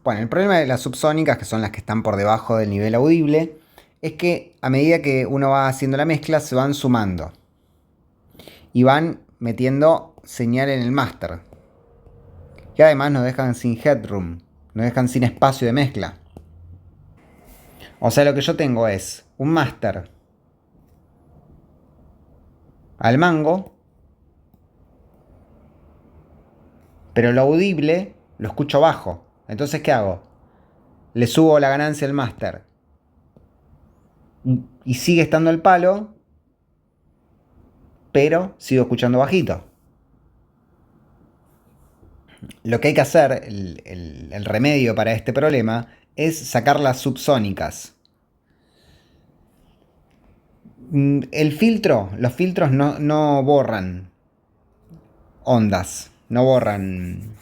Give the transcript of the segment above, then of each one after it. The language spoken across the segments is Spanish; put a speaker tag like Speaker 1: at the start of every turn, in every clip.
Speaker 1: Bueno, el problema de las subsónicas, que son las que están por debajo del nivel audible, es que a medida que uno va haciendo la mezcla se van sumando y van metiendo señal en el máster. Y además nos dejan sin headroom, nos dejan sin espacio de mezcla. O sea, lo que yo tengo es un máster al mango, pero lo audible lo escucho bajo. Entonces, ¿qué hago? Le subo la ganancia al máster y sigue estando el palo, pero sigo escuchando bajito. Lo que hay que hacer, el remedio para este problema, es sacar las subsónicas. Los filtros no borran ondas, no borran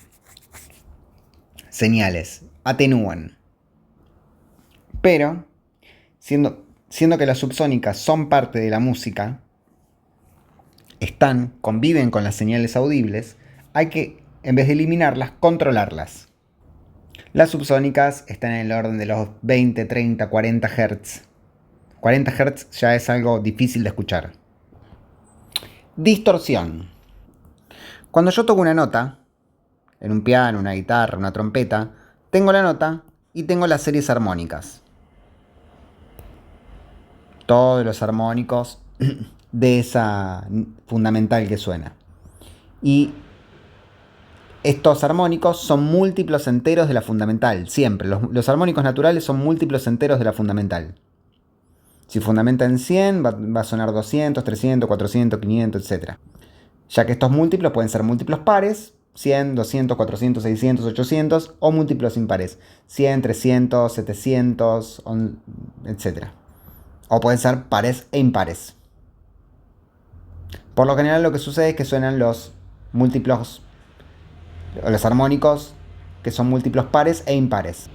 Speaker 1: señales, atenúan. Pero, siendo que las subsónicas son parte de la música, conviven con las señales audibles, hay que, en vez de eliminarlas, controlarlas. Las subsónicas están en el orden de los 20, 30, 40 Hz. 40 Hz ya es algo difícil de escuchar. Distorsión. Cuando yo toco una nota, en un piano, una guitarra, una trompeta, tengo la nota y tengo las series armónicas. Todos los armónicos de esa fundamental que suena. Y estos armónicos son múltiplos enteros de la fundamental, siempre. Los armónicos naturales son múltiplos enteros de la fundamental. Si fundamenta en 100, va a sonar 200, 300, 400, 500, etc. Ya que estos múltiplos pueden ser múltiplos pares, 100, 200, 400, 600, 800, o múltiplos impares, 100, 300, 700, etc. O pueden ser pares e impares. Por lo general lo que sucede es que suenan los múltiplos, o los armónicos, que son múltiplos pares e impares.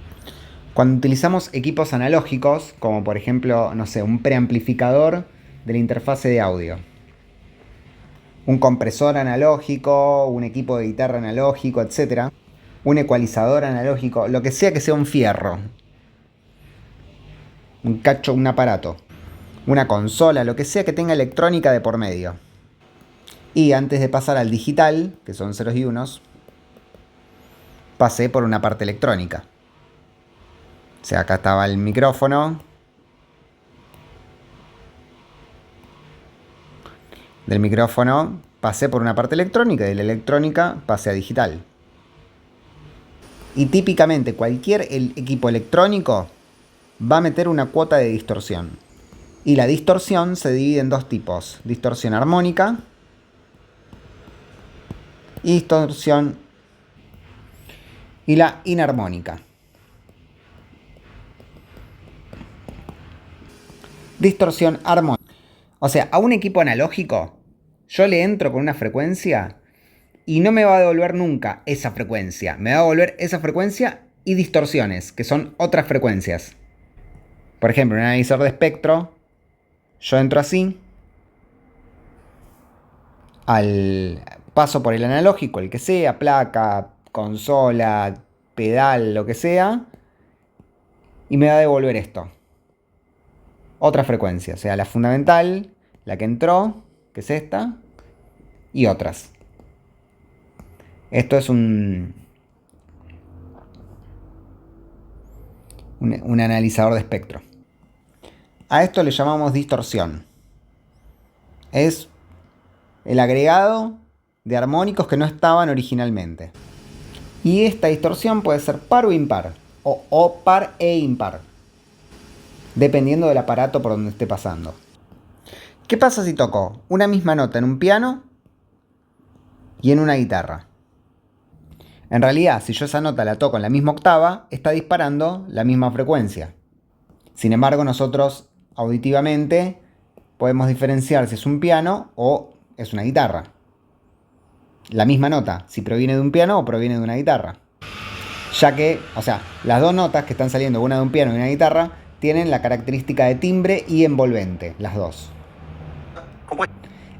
Speaker 1: Cuando utilizamos equipos analógicos, como por ejemplo, no sé, un preamplificador de la interfase de audio, un compresor analógico, un equipo de guitarra analógico, etc., un ecualizador analógico, lo que sea un fierro, un cacho, un aparato, una consola, lo que sea que tenga electrónica de por medio. Y antes de pasar al digital, que son ceros y unos, pasé por una parte electrónica. O sea, acá estaba el micrófono. Del micrófono pasé por una parte electrónica y de la electrónica pasé a digital. Y típicamente cualquier equipo electrónico va a meter una cuota de distorsión. Y la distorsión se divide en dos tipos: distorsión armónica y distorsión y la inarmónica. Distorsión armónica. O sea, a un equipo analógico yo le entro con una frecuencia y no me va a devolver nunca esa frecuencia. Me va a devolver esa frecuencia y distorsiones, que son otras frecuencias. Por ejemplo, en un analizador de espectro, yo entro así, paso por el analógico, el que sea, placa, consola, pedal, lo que sea, y me va a devolver esto. Otra frecuencia, o sea, la fundamental, la que entró, que es esta, y otras. Esto es un analizador de espectro. A esto le llamamos distorsión. Es el agregado de armónicos que no estaban originalmente. Y esta distorsión puede ser par o impar, o par e impar, dependiendo del aparato por donde esté pasando. ¿Qué pasa si toco una misma nota en un piano y en una guitarra? En realidad, si yo esa nota la toco en la misma octava, está disparando la misma frecuencia. Sin embargo, nosotros auditivamente podemos diferenciar si es un piano o es una guitarra. La misma nota, si proviene de un piano o proviene de una guitarra. Ya que, o sea, las dos notas que están saliendo, una de un piano y una guitarra, tienen la característica de timbre y envolvente, las dos.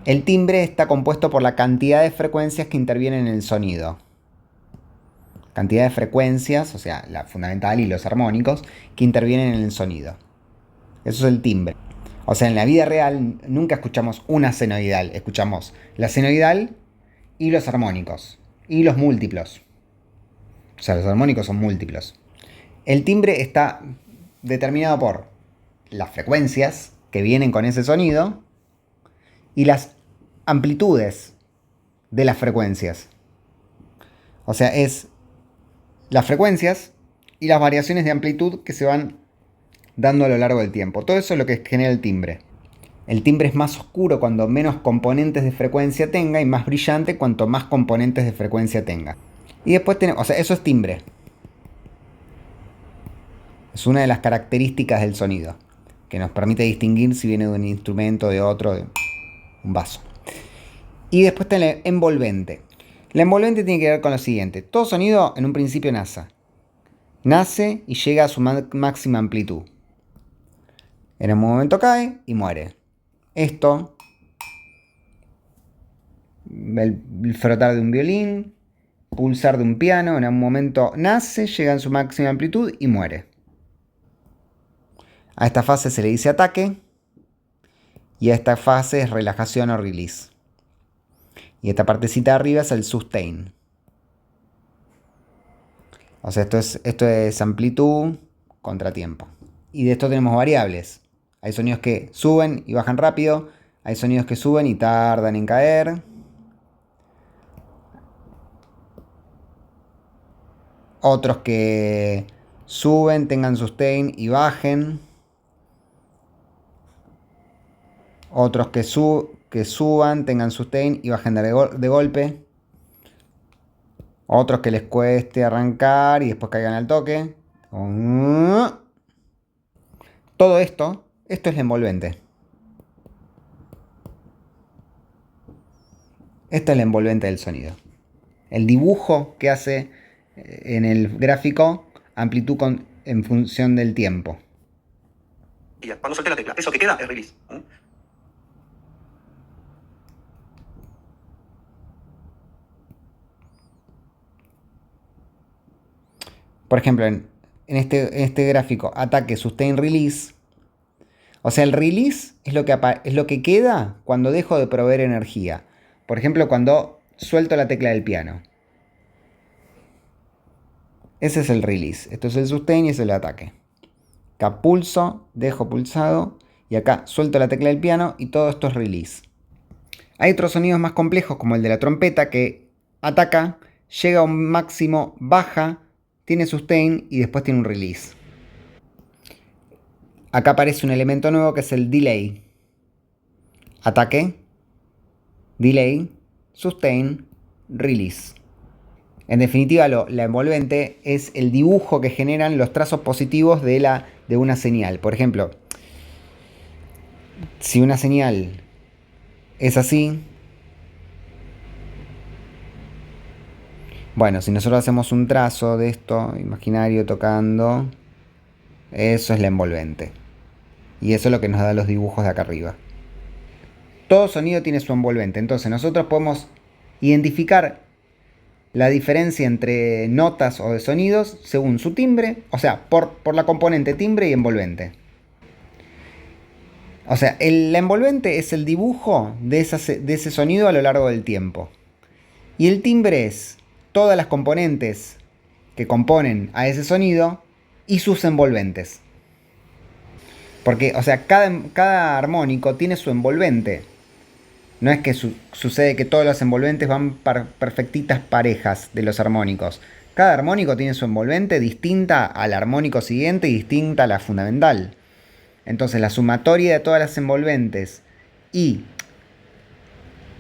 Speaker 1: El timbre está compuesto por la cantidad de frecuencias que intervienen en el sonido. cantidad de frecuencias, o sea, la fundamental y los armónicos, que intervienen en el sonido. Eso es el timbre. O sea, en la vida real nunca escuchamos una senoidal, escuchamos la senoidal y los armónicos, y los múltiplos. O sea, los armónicos son múltiplos. El timbre está determinado por las frecuencias que vienen con ese sonido y las amplitudes de las frecuencias. O sea, es las frecuencias y las variaciones de amplitud que se van dando a lo largo del tiempo. Todo eso es lo que genera el timbre. El timbre es más oscuro cuando menos componentes de frecuencia tenga y más brillante cuanto más componentes de frecuencia tenga. Y después tenemos, o sea, eso es timbre. Es una de las características del sonido, que nos permite distinguir si viene de un instrumento, de otro, de un vaso. Y después está el envolvente. La envolvente tiene que ver con lo siguiente. Todo sonido en un principio nace y llega a su máxima amplitud. En un momento cae y muere. Esto, el frotar de un violín, pulsar de un piano, en un momento nace, llega a su máxima amplitud y muere. A esta fase se le dice ataque y a esta fase es relajación o release. Y esta partecita de arriba es el sustain. O sea, esto es amplitud contra tiempo. Y de esto tenemos variables. Hay sonidos que suben y bajan rápido. Hay sonidos que suben y tardan en caer. Otros que suben, tengan sustain y bajen. Otros que suban, tengan sustain y bajen de golpe. Otros que les cueste arrancar y después caigan al toque. Todo esto es la envolvente. Esta es la envolvente del sonido. El dibujo que hace en el gráfico amplitud en función del tiempo.
Speaker 2: Y cuando solté la tecla, eso que queda es release.
Speaker 1: Por ejemplo, en este gráfico, ataque, sustain, release. O sea, el release es lo que queda cuando dejo de proveer energía. Por ejemplo, cuando suelto la tecla del piano. Ese es el release. Esto es el sustain y es el ataque. Acá pulso, dejo pulsado y acá suelto la tecla del piano y todo esto es release. Hay otros sonidos más complejos como el de la trompeta que ataca, llega a un máximo, baja, tiene sustain y después tiene un release. Acá aparece un elemento nuevo que es el delay. Ataque, delay, sustain, release. En definitiva, la envolvente es el dibujo que generan los trazos positivos de una señal. Por ejemplo, si una señal es así, bueno, si nosotros hacemos un trazo de esto, imaginario tocando, eso es la envolvente. Y eso es lo que nos da los dibujos de acá arriba. Todo sonido tiene su envolvente. Entonces nosotros podemos identificar la diferencia entre notas o de sonidos según su timbre, o sea, por la componente timbre y envolvente. O sea, la envolvente es el dibujo de ese sonido a lo largo del tiempo. Y el timbre es todas las componentes que componen a ese sonido y sus envolventes. Porque, o sea, cada armónico tiene su envolvente. No es que sucede que todos los envolventes van perfectitas parejas de los armónicos. Cada armónico tiene su envolvente distinta al armónico siguiente y distinta a la fundamental. Entonces la sumatoria de todas las envolventes y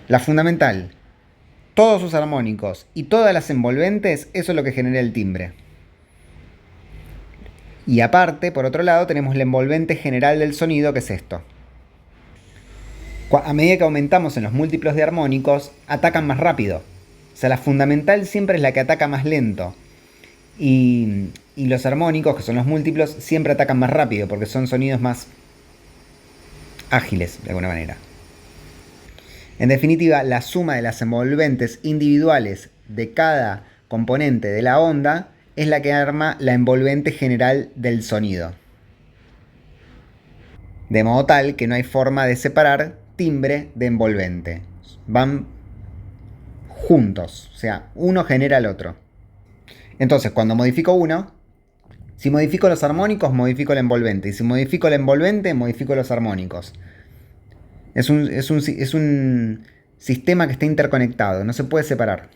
Speaker 1: la fundamental, todos sus armónicos y todas las envolventes, eso es lo que genera el timbre. Y aparte, por otro lado, tenemos la envolvente general del sonido, que es esto. A medida que aumentamos en los múltiplos de armónicos, atacan más rápido. O sea, la fundamental siempre es la que ataca más lento. Y los armónicos, que son los múltiplos, siempre atacan más rápido, porque son sonidos más ágiles, de alguna manera. En definitiva, la suma de las envolventes individuales de cada componente de la onda es la que arma la envolvente general del sonido. De modo tal que no hay forma de separar timbre de envolvente. Van juntos, o sea, uno genera al otro. Entonces, cuando modifico uno, si modifico los armónicos, modifico el envolvente. Y si modifico el envolvente, modifico los armónicos. Es un sistema que está interconectado, no se puede separar.